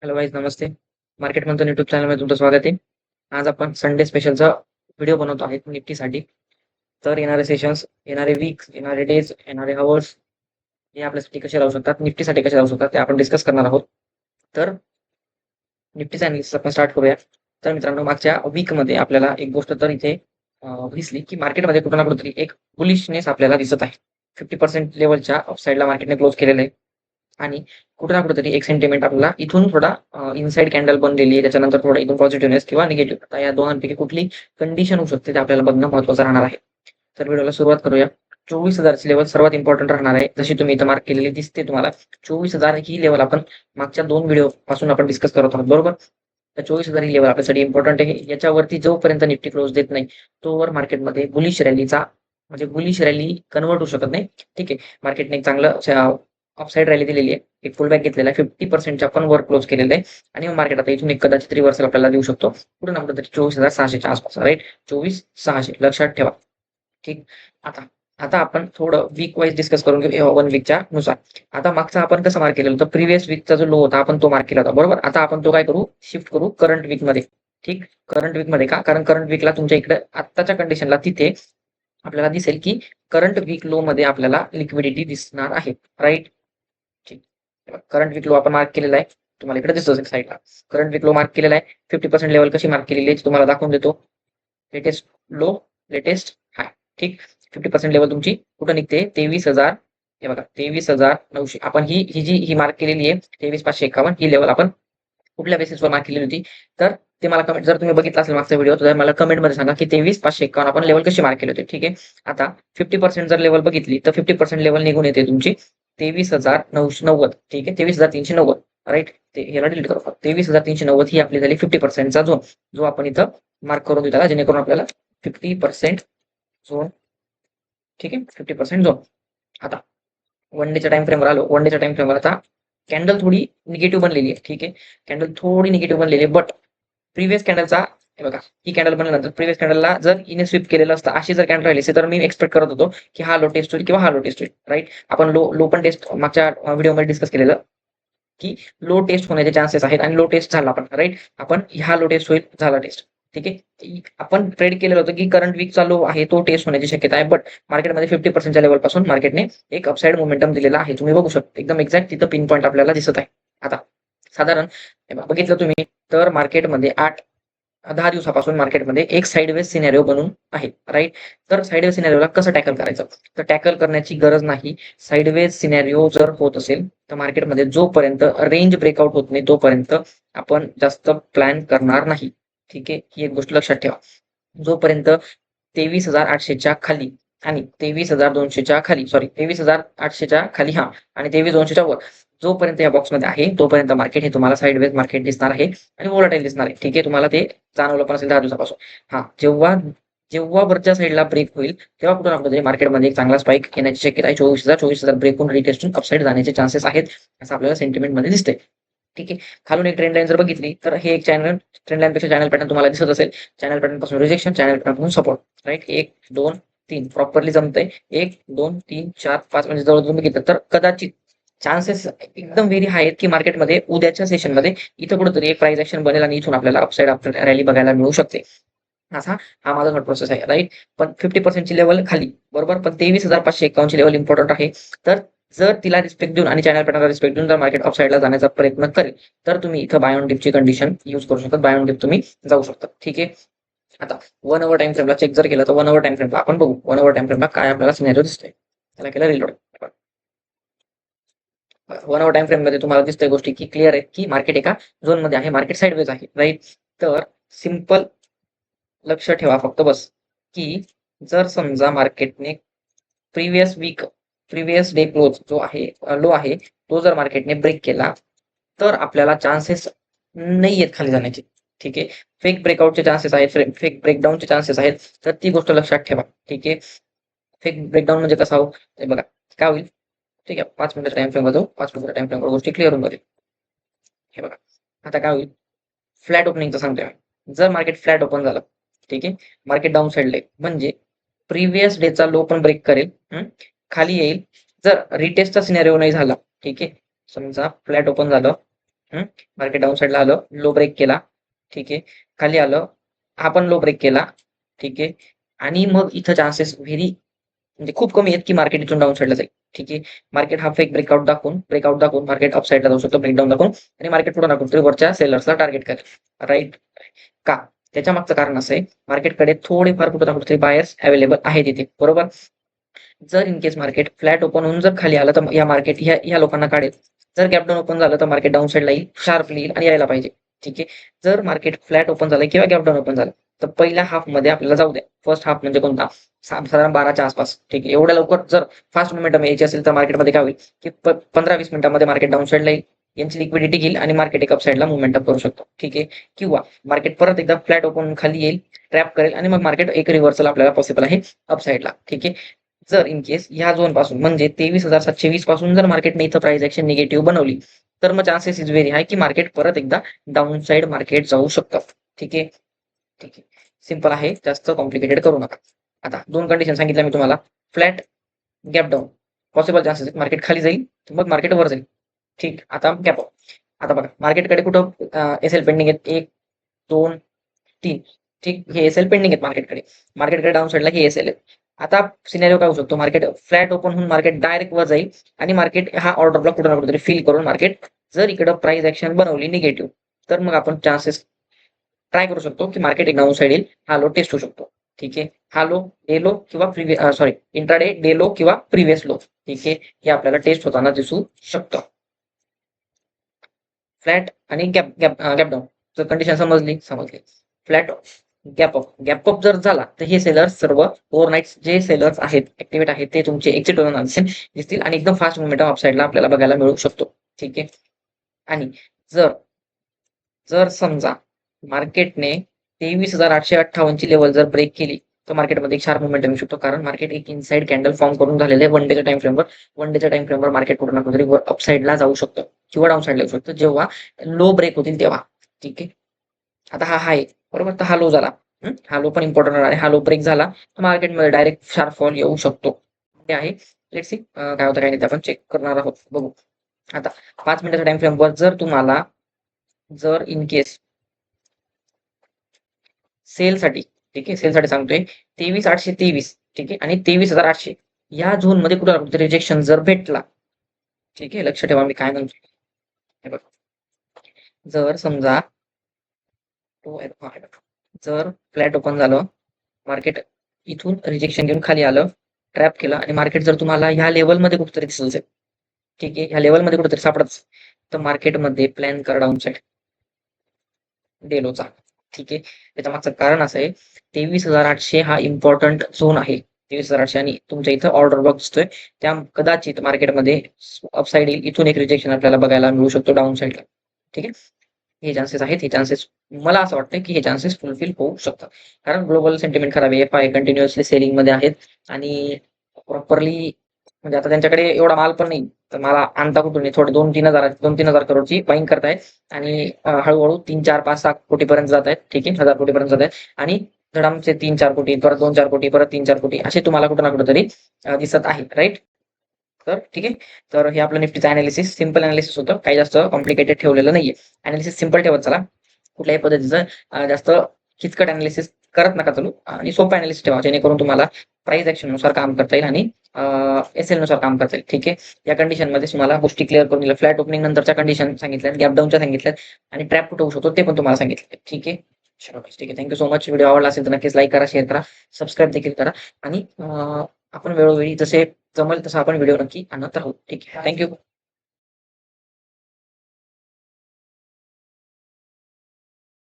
Hello guys, नमस्ते. Market मंथन YouTube चॅनलमध्ये तुमचं स्वागत आहे. आज आपण संडे स्पेशलचा व्हिडिओ बनवतो आहे निफ्टीसाठी. तर येणारे सेशन्स, येणारे वीक्स, येणारे डेज, येणारे हवर्स हे आपल्यासाठी कसे राहू शकतात, निफ्टीसाठी कसे राहू शकतात ते आपण डिस्कस करणार आहोत. तर निफ्टीचा अनालिसिस आपण स्टार्ट करूया. तर मित्रांनो, मागच्या वीकमध्ये आपल्याला एक गोष्ट तर इथे दिसली की मार्केटमध्ये कुठं ना कुठेतरी एक बुलिशनेस आपल्याला दिसत आहे. 50% लेवलच्या अपसाईडला मार्केटने क्लोज केलेलं आहे आणि कुठे ना कुठेतरी एक सेंटिमेंट आपल्याला इथून थोडा इनसाइड कॅन्डल बनलेली आहे, त्याच्यानंतर थोडा इथून पॉझिटिव्हनेस किंवा निगेटिव्ह, आता या दोघांपैकी कुठली कंडिशन होऊ शकते ते आपल्याला बघणं महत्त्वाचं राहणार आहे. तर व्हिडिओला सुरुवात करूया. 24,000ची लेवल सर्वात इम्पॉर्टंट राहणार आहे. जशी तुम्ही इथं मार्क केलेली दिसते तुम्हाला, 24,000 ही लेवल आपण मागच्या 2 व्हिडिओ पासून आपण डिस्कस करत आहोत, बरोबर? तर 24,000 ही लेवल आपल्यासाठी इम्पॉर्टंट आहे. याच्यावरती जोपर्यंत निफ्टी क्लोज देत नाही, तोवर मार्केटमध्ये बुलिश रॅलीचा म्हणजे बुलिश रॅली कन्व्हर्ट होऊ शकत नाही. ठीक आहे. मार्केटने एक चांगलं अपसाईड रॅली दिलेली आहे. एक फुल बॅक घेतलेला आहे. 50%च्या पण वर क्लोज केलेलं आहे आणि मग मार्केट आता इथून एक कदाचित रिव्हर्सल आपल्याला देऊ शकतो. कुठे ना कुठेतरी 24,600च्या आसपास, राईट? 24,600 लक्षात ठेवा. ठीक. आता आता आपण थोडं वीक वाईज डिस्कस करून घेऊ 1 वीकच्या नुसार. आता मागचा आपण कसं मार्क केलेलं होतं, प्रिव्हियस वीकचा जो लो होता आपण तो मार्क केला होता, बरोबर? आता आपण तो काय करू, शिफ्ट करू करंट वीकमध्ये. ठीक. करंट वीकमध्ये का? कारण करंट वीकला तुमच्या इकडे आत्ताच्या कंडिशनला तिथे आपल्याला दिसेल की करंट वीक लो मध्ये आपल्याला लिक्विडिटी दिसणार आहे, राईट? ठीक. करंट वीक लो आपण मार्क केलेला आहे. तुम्हाला इकडे दिसतो साईडला करंट वीक लो मार्क केलेला आहे. 50% लेवल कशी मार्क केलेली आहे तुम्हाला दाखवून देतो. लेटेस्ट लो, लेटेस्ट हाय. ठीक. 50% लेवल तुमची कुठं निघते, 23,000. हे बघा, 23,900. आपण ही मार्क केलेली आहे 23,551. ही लेवल आपण कुठल्या बेसिसवर मार्क केलेली होती? तर ते मला कमेंट, जर तुम्ही बघितला असेल मागचा व्हिडिओ, तर मला कमेंटमध्ये सांगा की 23,551 आपण लेवल कशी मार्क केली होती. ठीक आहे. आता 50% जर लेवल बघितली तर 50% लेवल निघून येते तुमची 23,990. ठीक आहे. 23,390, राईट? ते ह्याला डिलीट करू. 23,390 ही आपली झाली 50%चा झोन, जो आपण इथं मार्क करून देऊ त्याला, जेणेकरून आपल्याला 50% झोन. ठीक आहे. 50% झोन. आता 1 डेच्या टाइम फ्रेमवर आलो. 1 डेच्या टाइम फ्रेमवर आता कॅन्डल थोडी निगेटिव्ह बनलेली आहे. ठीक आहे. कॅन्डल थोडी निगेटिव्ह बनलेली आहे, बट प्रिव्हियस कॅन्डलचा, हे बघा, ही कॅन्डल बनल्यानंतर प्रिव्हियस कॅन्डलला जर इने स्वीप केलेलं असतं, अशी जर कॅन्डल राहिली असती, तर मी एक्सपेक्ट करत होतो की हा लो टेस्ट होईल किंवा हा लो टेस्ट होईल, राईट? आपण लो पण टेस्ट मागच्या व्हिडिओमध्ये डिस्कस केलेलं की लो टेस्ट होण्याचे चान्सेस आहेत आणि लो टेस्ट झाला पण, राईट? आपण हा लो टेस्ट होईल, झाला टेस्ट. ठीक आहे. आपण ट्रेड केलेलं होतं की करंट वीकचा लो आहे तो टेस्ट होण्याची शक्यता आहे, बट मार्केटमध्ये 50%च्या लेवल पासून मार्केटने एक अपसाइड मोमेंटम दिलेला आहे. तुम्ही बघू शकता एकदम एक्झॅक्ट तिथं पिन पॉईंट आपल्याला दिसत आहे. आता साधारण बघितलं तुम्ही तर मार्केटमध्ये 8-10 दिवसापासून मार्केटमध्ये एक साइडवेज सिनेरिओ बनून आहे, राईट? तर साइडवेज सिनेरिओला कसं टॅकल करायचं? तर टॅकल करण्याची गरज नाही. साइडवेज सिनेरिओ जर होत असेल तर मार्केटमध्ये जोपर्यंत रेंज ब्रेकआउट होत नाही तोपर्यंत आपण जास्त प्लॅन करणार नाही. ठीक आहे. ही एक गोष्ट लक्षात ठेवा. जोपर्यंत 23,800च्या खाली आणि 23,200च्या खाली, सॉरी, 23,800च्या खाली, हा, आणि 23,200च्या वर जोपर्यंत या बॉक्समध्ये आहे तोपर्यंत मार्केट हे तुम्हाला साइडवेज मार्केट दिसणार आहे आणि व्होलाटाईल दिसणार आहे. ठीक आहे. तुम्हाला ते जाणवलं पण असेल 10 दिवसापासून. हा, जेव्हा जेव्हा वरच्या साईडला ब्रेक होईल तेव्हा कुठं ना कुठेतरी मार्केटमध्ये एक चांगला स्पाइक येण्याची शक्यता आहे. 24,000 ब्रेक होऊन रिटेस्ट होऊन अपसाईड जाण्याचे चान्सेस आहेत, असं आपल्याला सेंटिमेंटमध्ये दिसतंय. ठीक आहे. खालून एक ट्रेंड लाईन जर बघितली तर हे एक ट्रेंड लाईन पेक्षा चॅनल पॅटर्न तुम्हाला दिसत असेल. चॅनल पॅटर्न पासून रिजेक्शन, चॅनल पॅटर्न पासून सपोर्ट, राईट? 1, 2, 3 प्रॉपरली जमतंय. 1, 2, 3, 4, 5 म्हणजे जवळ तुम्ही बघितलं तर कदाचित चान्सेस एकदम व्हेरी हाय आहेत की मार्केटमध्ये उद्याच्या सेशनमध्ये इथं कुठेतरी एक प्राइस ऍक्शन बनेल आणि इथून आपल्याला अपसाईड रॅली बघायला मिळू शकते. असा हा माझा थॉट प्रोसेस आहे, राईट? पण 50%ची लेवल खाली, बरोबर? पण 23,551 ची लेवल इम्पॉर्टंट आहे. तर जर तिला रिस्पेक्ट देऊन आणि चॅनल पॅटर्नला रिस्पेक्ट देऊन जर मार्केट अपसाईडला जाण्याचा प्रयत्न करेल तर तुम्ही इथं बाय ऑन डिपची कंडिशन यूज करू शकता. बाय ऑन डिप तुम्ही जाऊ शकता. ठीक आहे. आता 1 आवर टाइम फ्रेमला चेक जर केलं तर 1 आवर टाइम फ्रेमला आपण बघू 1 आवर टाइम फ्रेमला काय आपल्याला सिनेरिओ दिसतोय. त्याला केलं रिलोड. 1 आवर टाइम फ्रेम मध्ये तुम्हाला दिसतंय गोष्टी की क्लिअर आहेत की मार्केट एका झोन मध्ये आहे, मार्केट साइडवेज आहे, राईट? तर सिंपल लक्ष ठेवा फक्त बस की जर समजा मार्केटने प्रिव्हियस डे क्लोज जो आहे, लो आहे, तो जर मार्केटने ब्रेक केला तर आपल्याला चान्सेस नाही आहेत खाली जाण्याचे. ठीक आहे. फेक ब्रेकआउटचे चान्सेस आहेत, फेक ब्रेकडाऊनचे चान्सेस आहेत. तर ती गोष्ट लक्षात ठेवा. ठीक आहे. फेक ब्रेकडाऊन म्हणजे कसा हो, ते बघा काय होईल. ठीक आहे. 5 मिनिटाचा टाइम फ्रेम बघतो. 5 मिनिटाचा टाइम फ्रेम गोष्टी क्लिअर होऊन जातील. हे बघा आता काय होईल, फ्लॅट ओपनिंगचं सांगतोय मी. जर मार्केट फ्लॅट ओपन झालं, ठीक आहे, मार्केट डाऊन साईडला म्हणजे प्रिव्हियस डेचा लो पण ब्रेक करेल, खाली येईल. जर रिटेस्टचा सिनेरिओ नाही झाला, ठीक आहे, समजा फ्लॅट ओपन झालं मार्केट डाऊन साईडला आलं, लो ब्रेक केला, ठीक आहे. खाली आलं, हा पण लो ब्रेक केला, ठीक आहे. आणि मग इथं चान्सेस म्हणजे खूप कमी आहेत की मार्केट इथून डाऊन साईडला जाईल, ठीक आहे. मार्केट हा फेक ब्रेकआउट दाखवून मार्केट अप साईडला जाऊ शकतो, ब्रेकडाऊन दाखवून, आणि मार्केट पुढे दाखवून तरी वरच्या सेलर्सला टार्गेट करेल, राईट. का? त्याच्या मागचं कारण असं आहे, मार्केटकडे थोडेफार कुठं ना कुठेतरी बायर्स अवेलेबल आहेत इथे, बरोबर. जर in case market flat open होऊन जर खाली आलं तर या मार्केट ह्या लोकांना काढेल. जर गॅप डाऊन ओपन झालं तर मार्केट डाऊन साईडला येईल, शार्पली येईल आणि यायला पाहिजे, ठीक आहे. जर मार्केट फ्लॅट ओपन झालं किंवा गॅप डाऊन ओपन झालं तर पहिल्या हाफ मध्ये आपल्याला जाऊ द्या. फर्स्ट हाफ म्हणजे कोणता? साधारण 12च्या आसपास, ठीक आहे. एवढ्या लवकर जर फास्ट मोमेंटम यायची असेल तर मार्केटमध्ये काय होईल की 15-20 मिनिटांमध्ये मार्केट डाऊन साईडला येईल, यांची लिक्विडिटी घेईल आणि मार्केट एक अप साईडला मुवमेंट करू शकतो, ठीक आहे. किंवा मार्केट परत एकदा फ्लॅट ओपन खाली येईल, ट्रॅप करेल आणि मग मार्केट एक रिव्हर्सल आपल्याला पॉसिबल आहे अप साईडला, ठीक आहे. जर इन केस ह्या झोन पासून म्हणजे 23,720 पासून जर मार्केटने इथं प्राइस ऍक्शन निगेटिव्ह बनवली तर मग चान्सेस इज व्हेरी हाय की मार्केट परत एकदा डाऊन साईड मार्केट जाऊ शकतं, ठीक आहे. ठीक आहे, सिंपल आहे, जास्त कॉम्प्लिकेटेड करू नका. आता 2 कंडिशन सांगितल्या मी तुम्हाला. Flat, gap down, possible chances आहेत मार्केट खाली जाईल मग मार्केट वर जाईल, ठीक. आता गॅप अप. आता बघा मार्केटकडे कुठं एसएल पेंडिंग आहेत, 1 2 3, ठीक. हे एसएल पेंडिंग आहेत मार्केटकडे डाऊन साईडला हे एसएल आहेत. आता सिनेरिओ काय होऊ शकतो, मार्केट फ्लॅट ओपन होऊन मार्केट डायरेक्ट वर जाईल आणि मार्केट हा ऑर्डर ब्लॉक कुठे ना कुठेतरी फिल करून मार्केट जर इकडं प्राइस ऍक्शन बनवली निगेटिव्ह तर मग आपण चान्सेस ट्राय करू शकतो की मार्केट एक डाऊन साईड येईल, हा लो टेस्ट होऊ शकतो, ठीक आहे. हा लो डे लो किंवा इंट्राडे डे लो किंवा प्रिव्हियस लो, ठीक आहे. हे आपल्याला टेस्ट होताना दिसू शकतं. फ्लॅट आणि गॅप गॅप गॅप डाऊन जर कंडिशन समजली. फ्लॅट गॅप अप जर झाला तर हे सेलर्स सर्व ओव्हरनाईट जे सेलर्स आहेत ऍक्टिव्हेट आहेत ते तुमचे एक्झिट होताना दिसतील आणि एकदम फास्ट मुवमेंट अप साईडला आपल्याला बघायला मिळू शकतो, ठीक आहे. आणि जर जर समजा मार्केटने 23,858 ची लेवल जर ब्रेक केली तर मार्केटमध्ये एक शार्प मुवमेंट येऊ शकतो, कारण मार्केट एक इनसाइड कॅन्डल फॉर्म करून झालेलं आहे वन डेच्या टाइम फ्रेमवर मार्केट कुठं ना कुठेतरी अप साईडला जाऊ शकतं किंवा डाऊन साईडला येऊ शकतं जेव्हा लो ब्रेक होतील तेव्हा, ठीक आहे. आता हा हाय, बरोबर, तर हा लो झाला. हा लो पण इम्पॉर्टंट आहे. हा लो ब्रेक झाला तर मार्केटमध्ये डायरेक्ट शार्प फॉल येऊ शकतो, ते आहे. लेट्स सी काय होतं काय नाही ते आपण चेक करणार आहोत, बघू. आता 5 मिनिटाच्या टाइम फ्रेमवर जर तुम्हाला जर इन केस सेलसाठी, ठीक आहे, सेलसाठी सांगतोय 23,823, ठीक आहे, आणि 23,800 या झोन मध्ये कुठं रिजेक्शन जर भेटला, ठीक आहे, लक्ष ठेवा मी काय म्हणतोय. हे बघा, जर समजा जर फ्लॅट ओपन झालं, मार्केट इथून रिजेक्शन घेऊन खाली आलं, ट्रॅप केलं आणि मार्केट जर तुम्हाला ह्या लेवलमध्ये कुठेतरी दिसलं असेल, ठीक आहे, ह्या लेवलमध्ये कुठेतरी सापडत तर मार्केटमध्ये प्लॅन करा डाऊन साईड डेलोचा, ठीक आहे. त्याच्या मागचं कारण असं आहे 23,800 हा इम्पॉर्टंट झोन आहे. 23,800 आणि तुमच्या इथं ऑर्डर ब्लॉक दिसतोय त्या कदाचित मार्केटमध्ये अपसाईड येईल, इथून एक रिजेक्शन आपल्याला बघायला मिळू शकतो डाऊन साईडला, ठीक आहे. हे चान्सेस आहेत, हे चान्सेस मला असं वाटतं की हे चान्सेस फुलफिल होऊ शकतात, कारण ग्लोबल सेंटिमेंट खराब आहे, एफआय कंटिन्युअसली सेलिंग मध्ये आहेत आणि प्रॉपरली म्हणजे आता त्यांच्याकडे एवढा माल पण नाही, तर मला आणता कुठून नाही, थोडे 2-3 हजार करोडची बाईंग करतायत आणि हळूहळू 3-4-5-6 कोटीपर्यंत जात आहेत, ठीक आहे, 1,000 कोटीपर्यंत जात आहेत आणि धडामचे 3-4 कोटी, परत 2-4 कोटी, परत 3-4 कोटी असे तुम्हाला कुठं ना कुठेतरी दिसत आहे, राईट. तर ठीक आहे, तर हे आपलं निफ्टीचं अनालिसिस सिंपल अनालिसिस होतं, काही जास्त कॉम्प्लिकेटेड ठेवलेलं नाहीये. अनालिसिस सिंपल ठेवत चला, कुठल्याही पद्धतीचं जास्त किचकट अनालिसिस करत नका चालू आणि सोपं अनालिसिस ठेवा, जेणेकरून तुम्हाला प्राइस ऍक्शन नुसार काम करता येईल आणि एसएल नुसार काम करता येईल, ठीक आहे. या कंडिशन मध्ये तुम्हाला गोष्टी क्लिअर करून दिल्या, फ्लॅट ओपनिंग नंतरच्या कंडिशन सांगितल्या, गॅप डाऊनच्या सांगितल्यात आणि ट्रॅप कुठं होऊ शकतो ते पण तुम्हाला सांगितलं, ठीक आहे. चलो ठीक आहे, थँक्यू सो मच. व्हिडिओ आवडला असेल तर नक्कीच लाईक करा, शेअर करा, सबस्क्राईब देखील करा आणि आपण वेळोवेळी जसे जमेल तसं आपण व्हिडिओ नक्की आणत राहू, ठीक आहे. थँक्यू.